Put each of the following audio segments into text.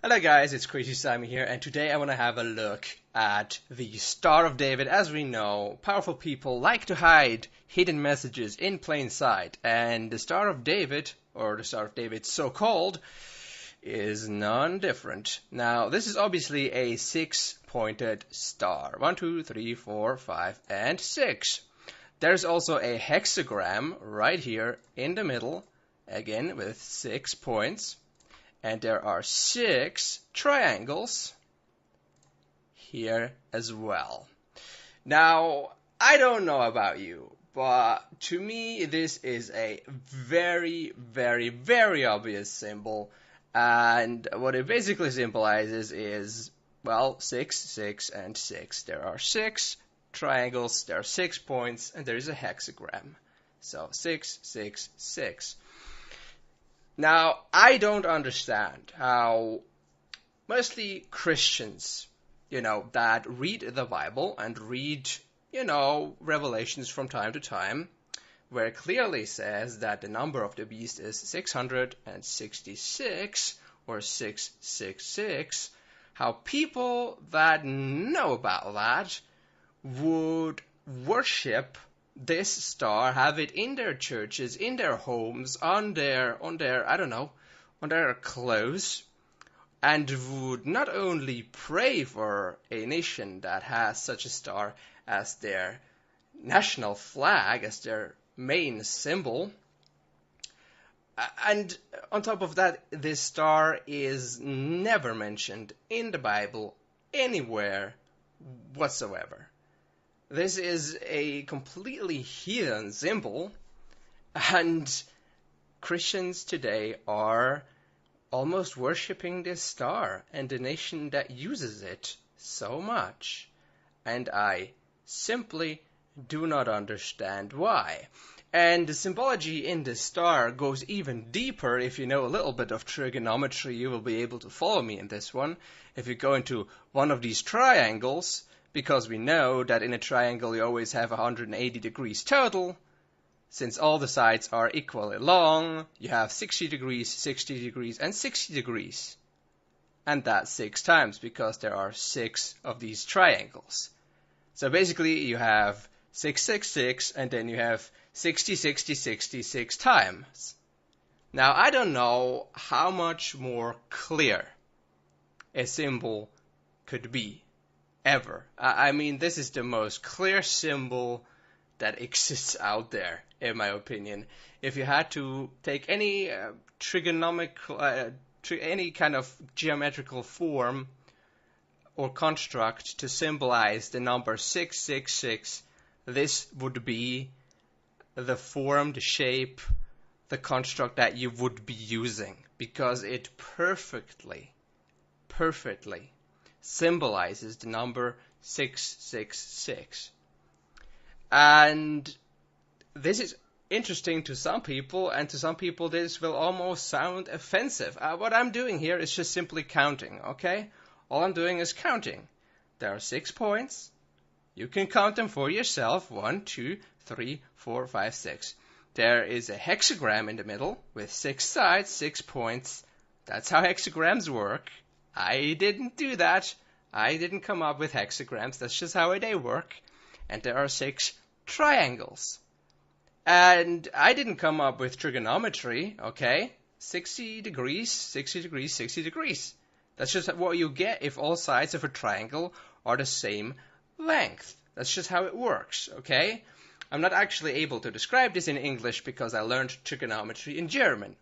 Hello guys, it's Crazy Simon here, and today I want to have a look at the Star of David. As we know, powerful people like to hide hidden messages in plain sight, and the Star of David, or the Star of David so-called, is none different. Now, this is obviously a six-pointed star. 1, 2, 3, 4, 5, and 6. There's also a hexagram right here in the middle, again with 6 points. And there are 6 triangles here as well. Now, I don't know about you, but to me this is a very, very, very obvious symbol. And what it basically symbolizes is, well, 6, 6, and 6. There are 6 triangles, there are 6 points, and there is a hexagram. So 6, 6, 6. Now, I don't understand how mostly Christians, that read the Bible and read, Revelations from time to time, where it clearly says that the number of the beast is 666 or 666, how people that know about that would worship this star, have it in their churches, in their homes, on their clothes, and would not only pray for a nation that has such a star as their national flag, as their main symbol, and on top of that, this star is never mentioned in the Bible anywhere whatsoever. This is a completely heathen symbol, and Christians today are almost worshipping this star and the nation that uses it so much. And I simply do not understand why. And the symbology in this star goes even deeper. If you know a little bit of trigonometry, you will be able to follow me in this one. If you go into one of these triangles, because we know that in a triangle you always have 180 degrees total. Since all the sides are equally long, you have 60 degrees, 60 degrees, and 60 degrees. And that's 6 times, because there are 6 of these triangles. So basically you have 666, and then you have 60, 60, 60, 6 times. Now, I don't know how much more clear a symbol could be. Ever. I mean, this is the most clear symbol that exists out there, in my opinion. If you had to take any any kind of geometrical form or construct to symbolize the number 666, this would be the form, the shape, the construct that you would be using, because it perfectly symbolizes the number 666. And this is interesting to some people, and to some people this will almost sound offensive. What I'm doing here is just simply counting, okay? All I'm doing is counting. There are 6 points. You can count them for yourself. 1, 2, 3, 4, 5, 6. There is a hexagram in the middle with 6 sides, 6 points. That's how hexagrams work. I didn't do that. I didn't come up with hexagrams. That's just how they work. And there are 6 triangles. And I didn't come up with trigonometry, okay? 60 degrees, 60 degrees, 60 degrees. That's just what you get if all sides of a triangle are the same length. That's just how it works, okay? I'm not actually able to describe this in English because I learned trigonometry in German.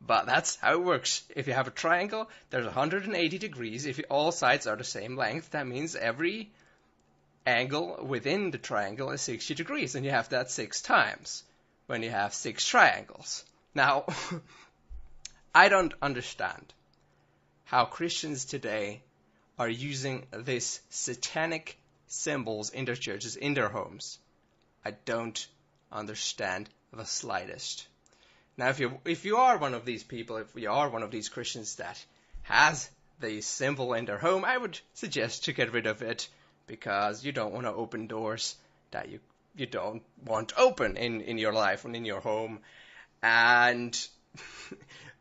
But that's how it works. If you have a triangle, there's 180 degrees. If all sides are the same length, that means every angle within the triangle is 60 degrees. And you have that 6 times when you have 6 triangles. Now, I don't understand how Christians today are using these satanic symbols in their churches, in their homes. I don't understand the slightest. Now, if you are one of these people, if you are one of these Christians that has the symbol in their home, I would suggest to get rid of it, because you don't want to open doors that you don't want open in your life and in your home. And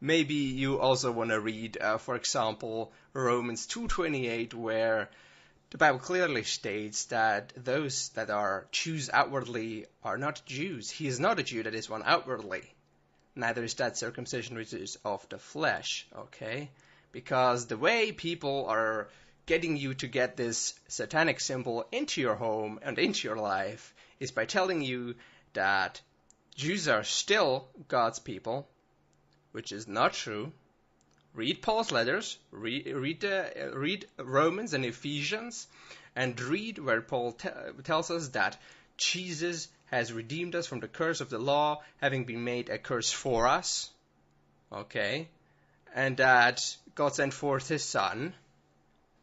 maybe you also want to read, for example, Romans 2:28, where the Bible clearly states that those that are Jews outwardly are not Jews. He is not a Jew that is one outwardly. Neither is that circumcision which is of the flesh, okay? Because the way people are getting you to get this satanic symbol into your home and into your life is by telling you that Jews are still God's people, which is not true. Read Paul's letters, read Romans and Ephesians, and read where Paul tells us that Jesus has redeemed us from the curse of the law, having been made a curse for us, okay? And that God sent forth his Son,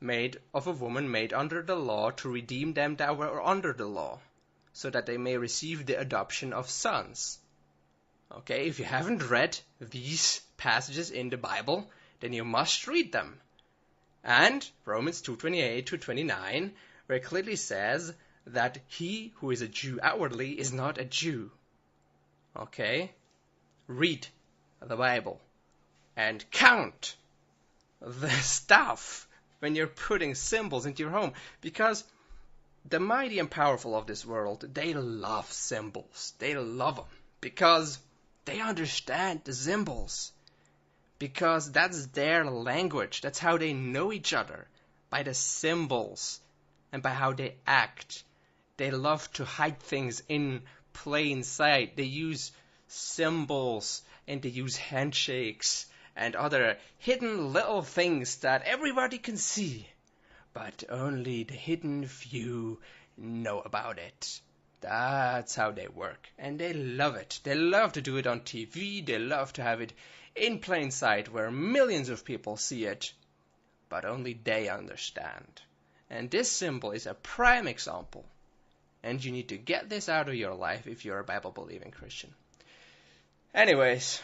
made of a woman, made under the law, to redeem them that were under the law, so that they may receive the adoption of sons. Okay, if you haven't read these passages in the Bible, then you must read them. And Romans 2:28 to 29, where it clearly says that he who is a Jew outwardly is not a Jew. Okay? Read the Bible and count the stuff when you're putting symbols into your home, because the mighty and powerful of this world, they love symbols. They love them because they understand the symbols, because that's their language. That's how they know each other, by the symbols and by how they act. They love to hide things in plain sight. They use symbols and they use handshakes and other hidden little things that everybody can see, but only the hidden few know about it. That's how they work, and they love it. They love to do it on TV. They love to have it in plain sight where millions of people see it, but only they understand. And this symbol is a prime example, and you need to get this out of your life if you're a Bible-believing Christian. Anyways,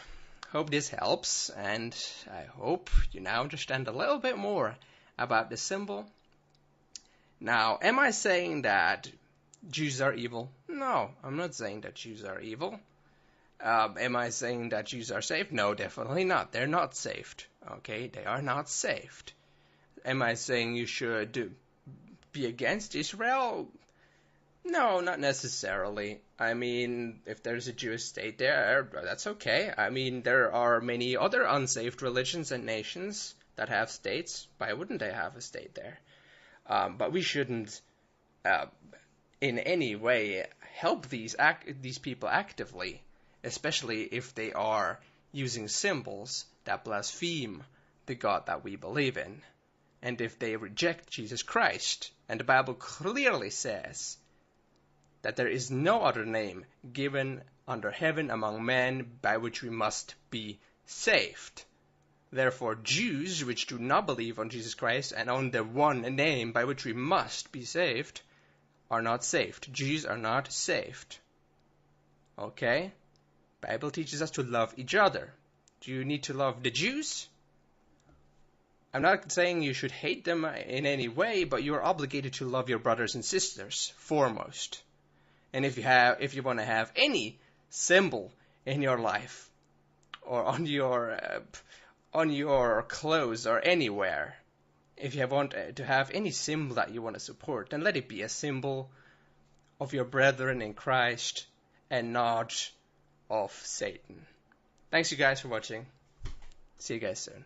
hope this helps, and I hope you now understand a little bit more about the symbol. Now, am I saying that Jews are evil? No, I'm not saying that Jews are evil. Am I saying that Jews are saved? No, definitely not. They're not saved. Okay, they are not saved. Am I saying you should be against Israel? No, not necessarily. I mean, if there's a Jewish state there, that's okay. I mean, there are many other unsaved religions and nations that have states. Why wouldn't they have a state there? But we shouldn't in any way help these people actively, especially if they are using symbols that blaspheme the God that we believe in, and if they reject Jesus Christ. And the Bible clearly says that there is no other name given under heaven among men by which we must be saved. Therefore, Jews which do not believe on Jesus Christ and on the one name by which we must be saved are not saved. Jews are not saved. Okay? Bible teaches us to love each other. Do you need to love the Jews? I'm not saying you should hate them in any way, but you are obligated to love your brothers and sisters foremost. And if you want to have any symbol in your life or on your clothes or anywhere, if you want to have any symbol that you want to support, then let it be a symbol of your brethren in Christ and not of Satan. Thanks you guys for watching. See you guys soon.